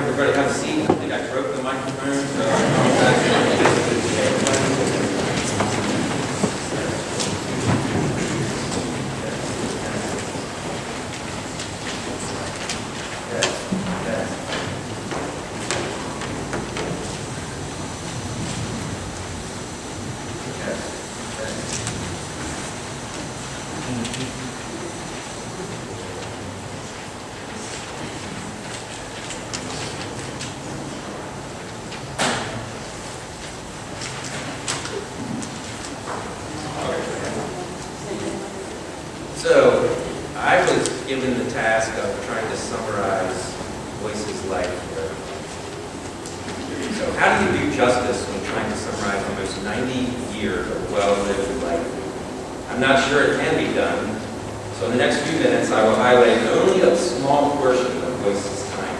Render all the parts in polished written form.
Everybody have a seat. I think I broke the microphone. So, I was given the task of trying to summarize Boyce's life here. So how do you do justice when trying to summarize almost 90 years of well-lived life? I'm not sure it can be done. So in the next few minutes, I will highlight only a small portion of Boyce's time.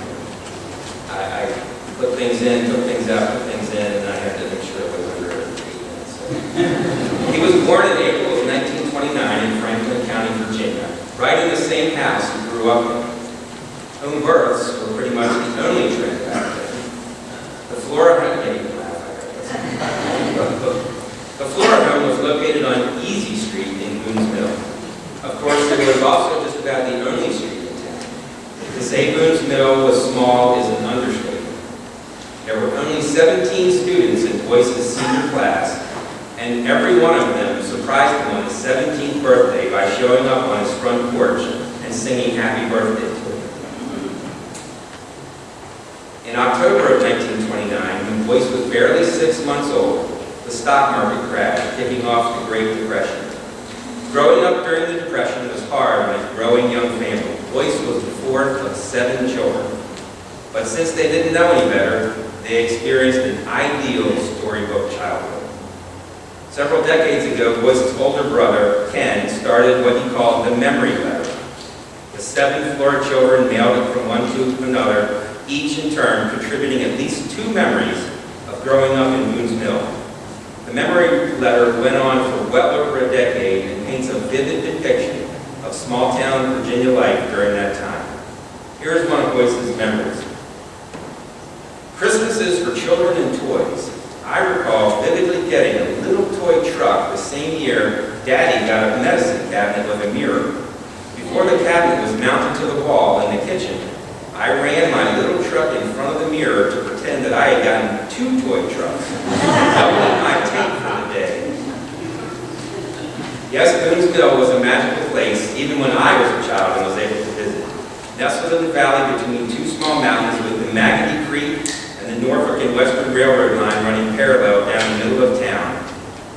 I put things in, took things out, put things in, and I had to make sure it was under 8 minutes. So. He was born in April of 1929 in Franklin County, Virginia, right in the same house he grew up in. Home births were pretty much the only trend back then. The Flora home was located on Easy Street in Boone's Mill. Of course, it was also just about the only street in town. To say Boone's Mill was small is an understatement. There were only 17 students in Boyce's senior class, and every one of them surprised him on his 17th birthday by showing up on his front porch and singing happy birthday to him. In October of 1929, when Boyce was barely 6 months old, the stock market crashed, kicking off the Great Depression. Growing up during the Depression was hard on his growing young family. Boyce was the fourth of 7 children. But since they didn't know any better, they experienced an ideal storybook childhood. Several decades ago, Boyce's older brother, Ken, started what he called the memory letter. The 7 Flora children mailed it from one to another, each in turn contributing at least 2 memories of growing up in Boone's Mill. The memory letter went on for well over a decade and paints a vivid depiction of small-town Virginia life during that time. Here's one of Boyce's memories. Christmases for children and toys. I recall vividly getting a little toy truck the same year Daddy got a medicine cabinet with a mirror. Before the cabinet was mounted to the wall in the kitchen, I ran my little truck in front of the mirror to pretend that I had gotten 2 toy trucks. Doubling my take for the day. Yes, Boone's Mill was a magical place even when I was a child and was able to visit. Nestled in the valley between 2 small mountains with the Maggie Creek and the Norfolk and Western Railroad line running parallel down the middle of town,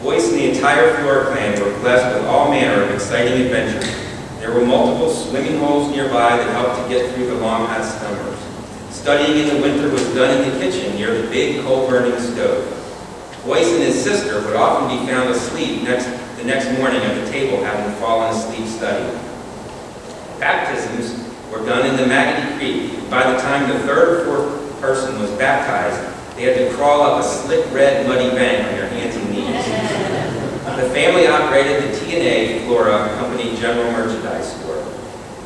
Boyce and the entire Flora clan were blessed with all manner of exciting adventures. There were multiple swimming holes nearby that helped to get through the long hot summers. Studying in the winter was done in the kitchen near the big coal-burning stove. Boyce and his sister would often be found asleep the next morning at the table, having fallen asleep studying. Baptisms were done in the Maggie Creek. By the time the 3rd or 4th person was baptized, they had to crawl up a slick red muddy bank on their hands and knees. The family operated the T&A Flora Company General Merchandise Store.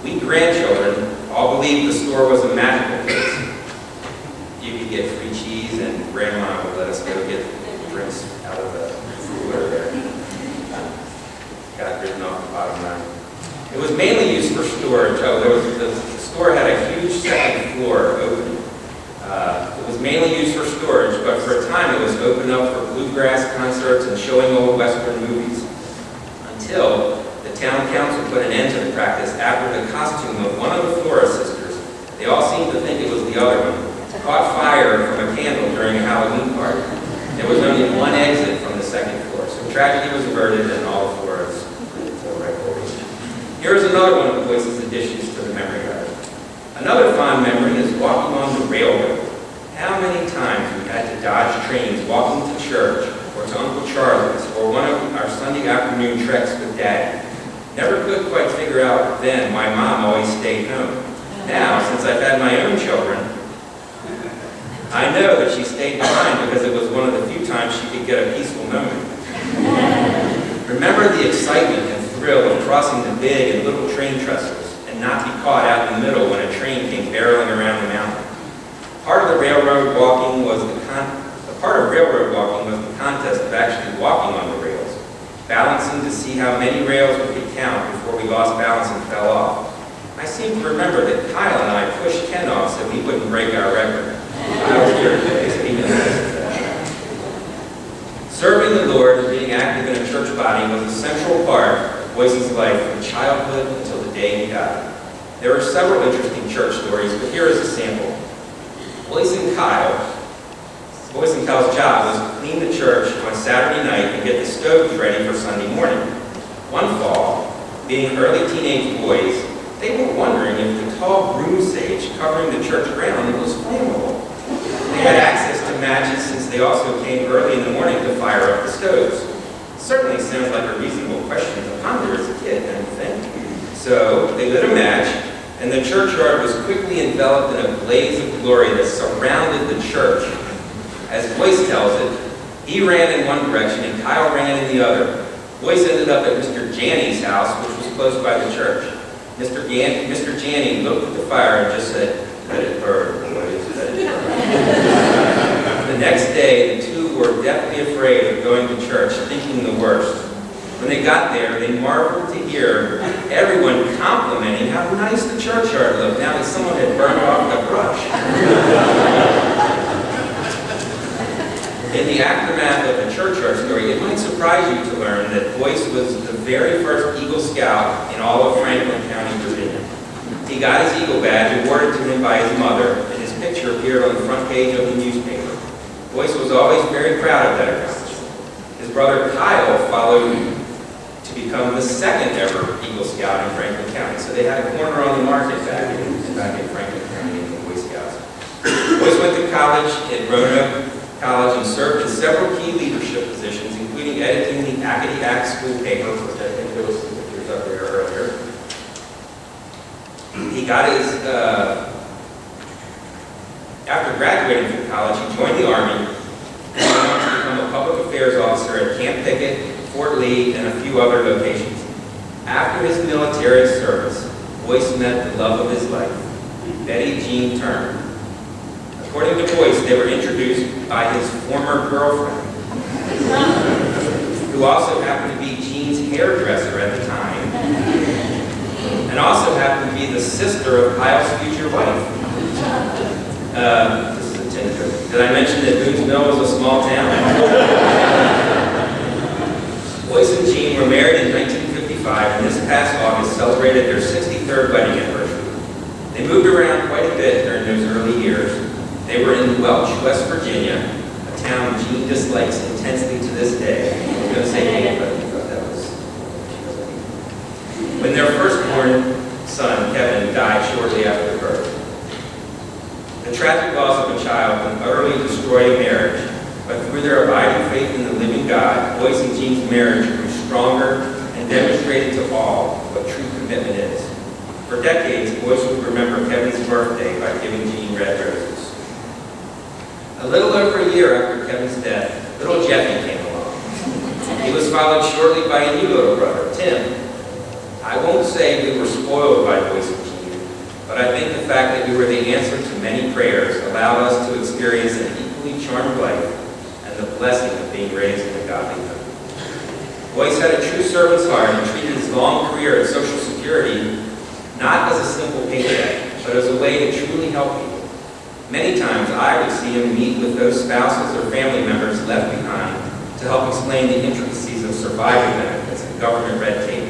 We grandchildren all believed the store was a magical place. You could get free cheese and Grandma would let us go get drinks out of the cooler there. Got written off the bottom line. It was mainly used for storage. The store had a huge second floor open. It was mainly used for storage, but for a time it was opened up for bluegrass concerts and showing old Western movies. Until the town council put an end to the practice after the costume of one of the Flora sisters, they all seemed to think it was the other one, caught fire from a candle during a Halloween party. There was only one exit from the second floor, so tragedy was averted and all the Floras right over. Here is another one of Boyce's additions to the memory letter. Another fond memory is walking on the railroad. How many times we had to dodge trains walking to church or to Uncle Charlie's or one of our Sunday afternoon treks with Daddy. Never could quite figure out then why Mom always stayed home. Now, since I've had my own children, I know that she stayed behind because it was one of the few times she could get a peaceful moment. Remember the excitement and thrill of crossing the big and little train trestles and not be caught out in the middle when a train came barreling around the mountain. Part railroad walking was the part of railroad walking was the contest of actually walking on the rails, balancing to see how many rails we could count before we lost balance and fell off. I seem to remember that Kyle and I pushed Ken off so we wouldn't break our record. I was here today, so he knows that. Serving the Lord and being active in a church body was a central part of Boyce's life from childhood until the day he died. There are several interesting church stories, but here is a sample. Boyce and Kyle's job was to clean the church on Saturday night and get the stoves ready for Sunday morning. One fall, being early teenage boys, they were wondering if the tall broom sage covering the church ground was flammable. They had access to matches since they also came early in the morning to fire up the stoves. Certainly sounds like a reasonable question to ponder as a kid, don't you think? So they lit a match, and the churchyard was quickly enveloped in a blaze of glory that surrounded the church. As Boyce tells it, he ran in one direction and Kyle ran in the other. Boyce ended up at Mr. Janney's house, which was close by the church. Mr. Janney looked at the fire and just said, "Let it burn, boys, let it burn." The next day, the two were deathly afraid of going to church, thinking the worst. When they got there, they marveled to hear everyone complimenting how nice the churchyard looked now that someone had burned off the brush. In the aftermath of the churchyard story, it might surprise you to learn that Boyce was the very first Eagle Scout in all of Franklin County, Virginia. He got his Eagle badge awarded to him by his mother, and his picture appeared on the front page of the newspaper. Boyce was always very proud of that accomplishment. His brother Kyle followed to become the second ever Eagle Scout in Franklin County, so they had a corner on the market back in Franklin County in the Boy Scouts. Boyce went to college at Roanoke College and served in several key leadership positions, including editing the Acadie School paper, which I think there was some pictures up there earlier. He got his, after graduating from college, he joined the Army and went on to become a public affairs officer at Camp Pickett, Fort Lee, and a few other locations. After his military service, Boyce met the love of his life, Betty Jean Turner. According to Boyce, they were introduced by his former girlfriend, who also happened to be Jean's hairdresser at the time, and also happened to be the sister of Kyle's future wife. This is a tinker. Did I mention that Boone's Mill was a small town? Boyce and Jean were married in 1955, and this past August celebrated their 63rd wedding anniversary. They moved around quite a bit during those early years. They were in Welch, West Virginia, a town Jean dislikes intensely to this day. I was going to say hate, but I thought that was... When their firstborn son, Kevin, died shortly after birth. The tragic loss of a child can utterly destroy a marriage, but through their abiding faith in the living God, Boyce and Jean's marriage grew stronger and demonstrated to all what true commitment is. For decades, Boyce would remember Kevin's birthday by giving Jean red roses. A little over a year after Kevin's death, little Jeffy came along. He was followed shortly by a new little brother, Tim. I won't say we were spoiled by Boyce and Jean, but I think the fact that we were the answer to many prayers allowed us to experience an equally charmed life and the blessing of being raised in a godly home. Boyce had a true servant's heart and treated his long career at Social Security not as a simple paycheck, but as a way to truly help people. Many times I would see him meet with those spouses or family members left behind to help explain the intricacies of survivor benefits and government red tape.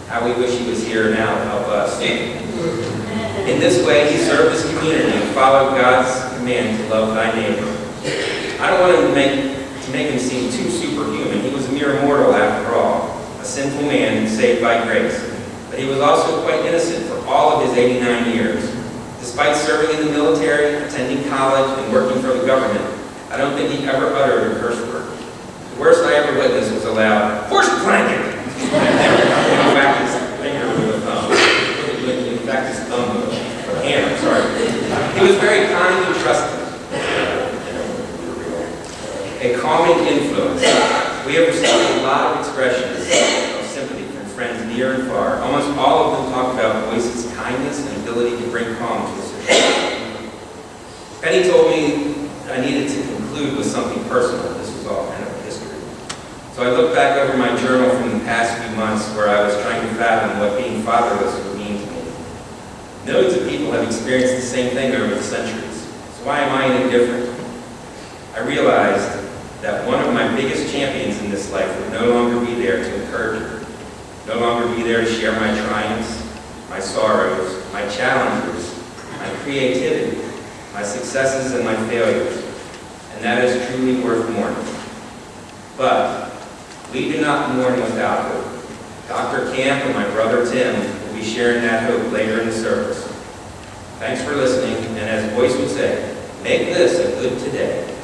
How we wish he was here now to help us. In this way, he served his community and followed God's command to love thy neighbor. I don't want to make him seem too superhuman. He was a mere mortal after all, a sinful man saved by grace. But he was also quite innocent for all of his 89 years. Despite serving in the military, attending college, and working for the government, I don't think he ever uttered a curse word. The worst I ever witnessed was a loud, "Horse blanket!" In fact, his finger with a thumb. In fact, his thumb with a hand, I'm sorry. He was very kind and trusting. A calming influence. We have received a lot of expressions of sympathy from friends near and far. Almost all of them talk about Boyce's kindness and ability to bring calm to a situation. Penny told me I needed to conclude with something personal. This was all kind of history. So I looked back over my journal from the past few months where I was trying to fathom what being fatherless would mean to me. Millions of people have experienced the same thing over the centuries. So why am I any different? I realized that one of my biggest champions in this life would no longer be there to encourage me, no longer be there to share my triumphs, my sorrows, my challenges, my creativity, my successes and my failures, and that is truly worth mourning. But we do not mourn without hope. Dr. Camp and my brother Tim will be sharing that hope later in the service. Thanks for listening, and as Boyce would say, make this a good today.